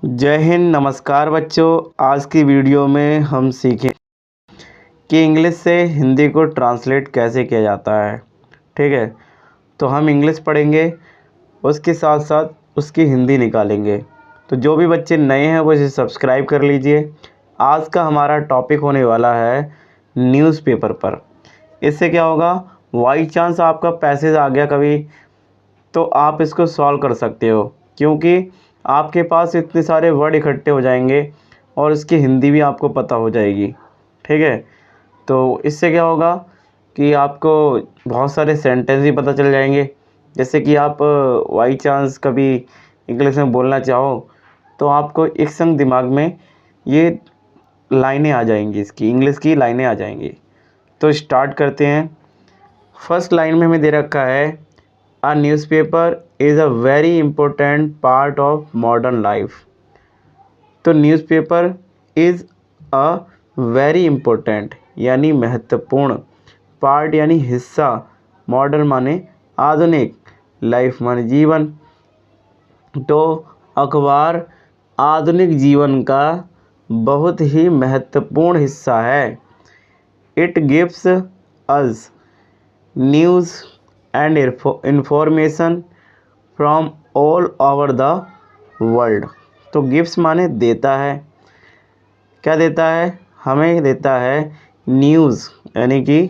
जय हिंद। नमस्कार बच्चों। आज की वीडियो में हम सीखें कि इंग्लिश से हिंदी को ट्रांसलेट कैसे किया जाता है। ठीक है, तो हम इंग्लिश पढ़ेंगे, उसके साथ साथ उसकी हिंदी निकालेंगे। तो जो भी बच्चे नए हैं वो इसे सब्सक्राइब कर लीजिए। आज का हमारा टॉपिक होने वाला है न्यूज़पेपर पर। इससे क्या होगा, बाई चांस आपका पैसेज आ गया कभी, तो आप इसको सॉल्व कर सकते हो, क्योंकि आपके पास इतने सारे वर्ड इकट्ठे हो जाएंगे और इसकी हिंदी भी आपको पता हो जाएगी। ठीक है, तो इससे क्या होगा कि आपको बहुत सारे सेंटेंस भी पता चल जाएंगे। जैसे कि आप बाई चांस कभी इंग्लिश में बोलना चाहो तो आपको एक संग दिमाग में ये लाइनें आ जाएंगी, इसकी इंग्लिश की लाइनें आ जाएंगी। तो स्टार्ट करते हैं। फर्स्ट लाइन में हमें दे रखा है, A newspaper is a very important part of modern life। तो newspaper is a very important यानी महत्वपूर्ण, पार्ट यानी हिस्सा, मॉडर्न माने आधुनिक, लाइफ माने जीवन। तो अखबार आधुनिक जीवन का बहुत ही महत्वपूर्ण हिस्सा है। It gives us news and information from all over the world. तो गिफ्ट्स माने देता है, क्या देता है, हमें देता है न्यूज़ यानी कि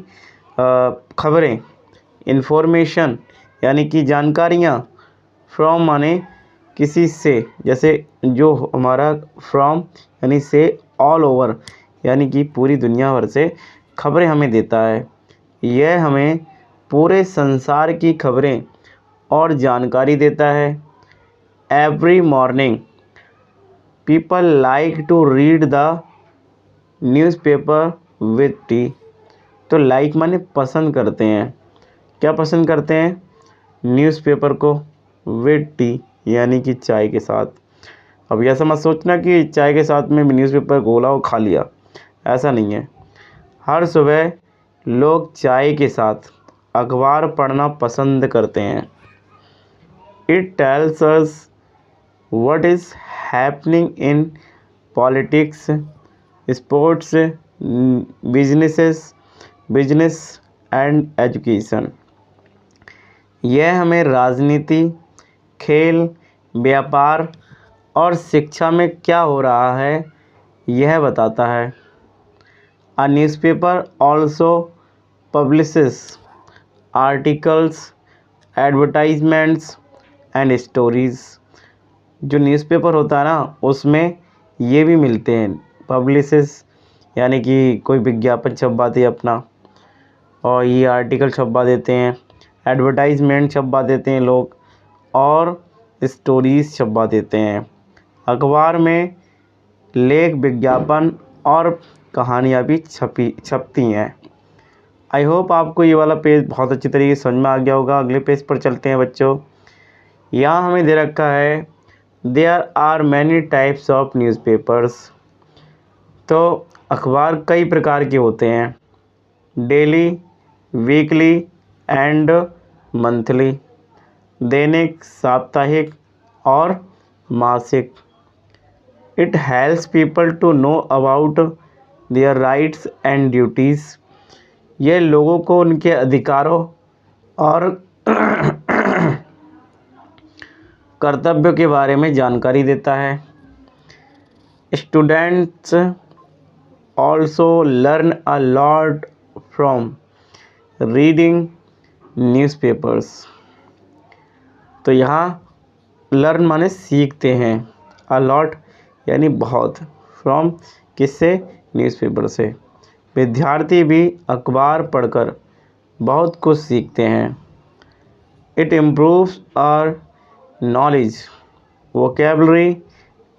खबरें, इंफॉर्मेशन यानी कि जानकारियाँ, फ्रॉम माने किसी से, जैसे जो हमारा फ्रॉम यानी से, ऑल ओवर यानी कि पूरी दुनिया भर से खबरें हमें देता है। यह हमें पूरे संसार की खबरें और जानकारी देता है। Every morning people like to read the newspaper with tea. तो लाइक माने पसंद करते हैं, क्या पसंद करते हैं, न्यूज़पेपर को विथ टी यानी कि चाय के साथ। अब ऐसा मत सोचना कि चाय के साथ में न्यूज़पेपर घोला और खा लिया, ऐसा नहीं है। हर सुबह लोग चाय के साथ अखबार पढ़ना पसंद करते हैं। It tells us what is happening in politics, sports, business and education. यह हमें राजनीति, खेल, व्यापार और शिक्षा में क्या हो रहा है यह बताता है। A newspaper also publishes articles, advertisements and stories। जो न्यूज़पेपर होता है ना, उसमें ये भी मिलते हैं, पब्लिशेस यानी कि कोई विज्ञापन छपवा दे अपना, और ये आर्टिकल छपवा देते हैं, एडवर्टाइजमेंट छपवा देते हैं लोग, और स्टोरीज़ छपवा देते हैं। अखबार में लेख, विज्ञापन और कहानियाँ भी छपती हैं। आई होप आपको ये वाला पेज बहुत अच्छी तरीके से समझ में आ गया होगा। अगले पेज पर चलते हैं बच्चों। यहाँ हमें दे रखा है, there are many types of newspapers. तो अखबार कई प्रकार के होते हैं, डेली, वीकली एंड मंथली, दैनिक, साप्ताहिक और मासिक। It helps people to know about their rights and duties. ये लोगों को उनके अधिकारों और कर्तव्यों के बारे में जानकारी देता है। Students also learn a lot from reading newspapers. तो यहाँ लर्न माने सीखते हैं, अ लॉट यानी बहुत, फ्रॉम किससे, न्यूज़पेपर से। विद्यार्थी भी अखबार पढ़कर बहुत कुछ सीखते हैं। It improves our knowledge, vocabulary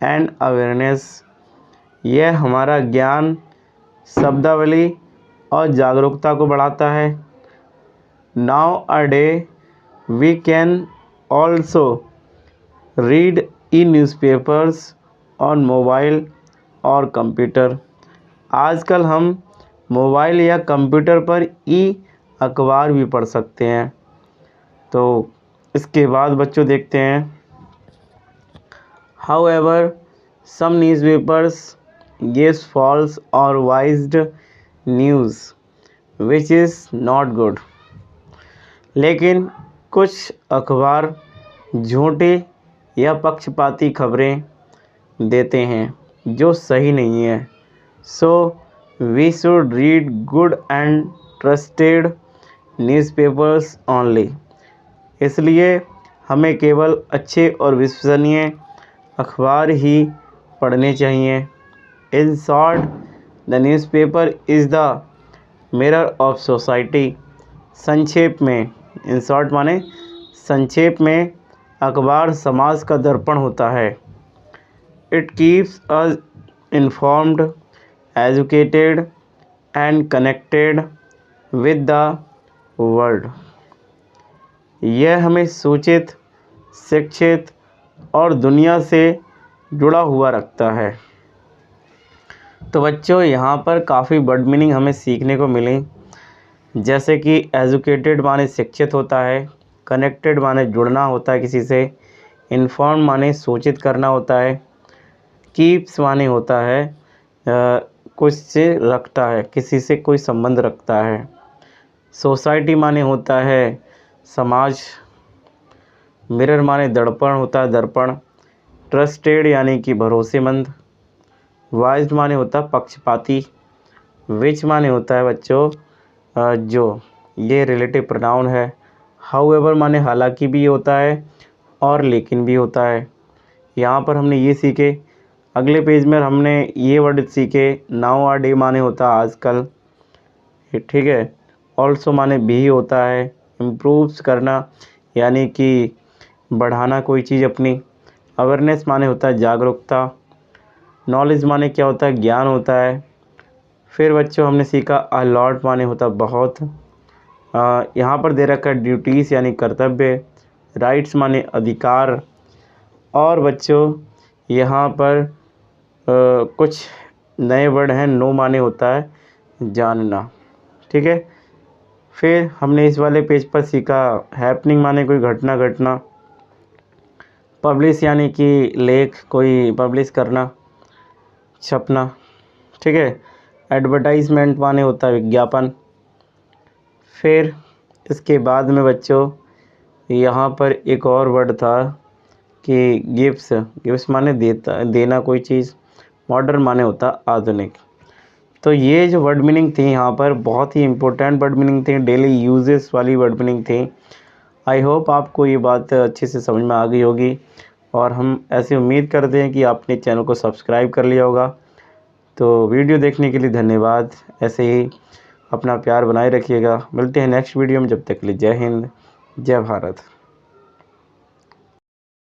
and awareness. यह हमारा ज्ञान, शब्दावली और जागरूकता को बढ़ाता है। Nowadays we can also read e newspapers on mobile और कंप्यूटर। आजकल हम मोबाइल या कंप्यूटर पर ई अखबार भी पढ़ सकते हैं। तो इसके बाद बच्चों देखते हैं, however some newspapers gives false और biased news which is not good. लेकिन कुछ अखबार झूठी या पक्षपाती खबरें देते हैं जो सही नहीं है। So we should read good and trusted newspapers only. इसलिए हमें केवल अच्छे और विश्वसनीय अखबार ही पढ़ने चाहिए। In short, the newspaper is the mirror of society. संक्षेप में, इन शॉर्ट माने संक्षेप में, अखबार समाज का दर्पण होता है। It keeps us informed, educated and connected with the world. यह हमें सूचित, शिक्षित और दुनिया से जुड़ा हुआ रखता है। तो बच्चों, यहाँ पर काफ़ी वर्ड मीनिंग हमें सीखने को मिली, जैसे कि एजुकेटेड माने शिक्षित होता है, कनेक्टेड माने जुड़ना होता है किसी से, इन्फॉर्म माने सूचित करना होता है, कीप्स माने होता है कुछ से रखता है, किसी से कोई संबंध रखता है, सोसाइटी माने होता है समाज, मिरर माने दर्पण होता है दर्पण, ट्रस्टेड यानी कि भरोसेमंद, वाइज्ड माने होता है पक्षपाती, विच माने होता है बच्चों जो, ये रिलेटिव प्रोनाउन है, हाउएवर माने हालांकि भी होता है और लेकिन भी होता है। यहाँ पर हमने ये सीखे। अगले पेज में हमने ये वर्ड सीखे, नाउ आ डे माने होता है आजकल, ठीक है। ऑल्सो माने भी होता है, इम्प्रूव्स करना यानी कि बढ़ाना कोई चीज़ अपनी, अवेयरनेस माने होता है जागरूकता, नॉलेज माने क्या होता है ज्ञान होता है। फिर बच्चों हमने सीखा अ लॉट माने होता बहुत, यहाँ पर दे रखा है ड्यूटीज़ यानी कर्तव्य, राइट्स माने अधिकार, और बच्चों यहाँ पर कुछ नए वर्ड हैं, नो माने होता है जानना, ठीक है। फिर हमने इस वाले पेज पर सीखा हैपनिंग माने कोई घटना घटना, पब्लिश यानी कि लेख कोई पब्लिश करना, छपना, ठीक है। एडवर्टाइजमेंट माने होता है विज्ञापन। फिर इसके बाद में बच्चों यहाँ पर एक और वर्ड था कि गिफ्ट्स, गिफ्ट्स माने देना कोई चीज़, मॉडर्न माने होता आधुनिक। तो ये जो वर्ड मीनिंग थी यहाँ पर बहुत ही इम्पोर्टेंट वर्ड मीनिंग थी, डेली यूजेस वाली वर्ड मीनिंग थी। आई होप आपको ये बात अच्छे से समझ में आ गई होगी, और हम ऐसे उम्मीद करते हैं कि आपने चैनल को सब्सक्राइब कर लिया होगा। तो वीडियो देखने के लिए धन्यवाद। ऐसे ही अपना प्यार बनाए रखिएगा। मिलते हैं नेक्स्ट वीडियो में, जब तक के लिए जय हिंद, जय भारत।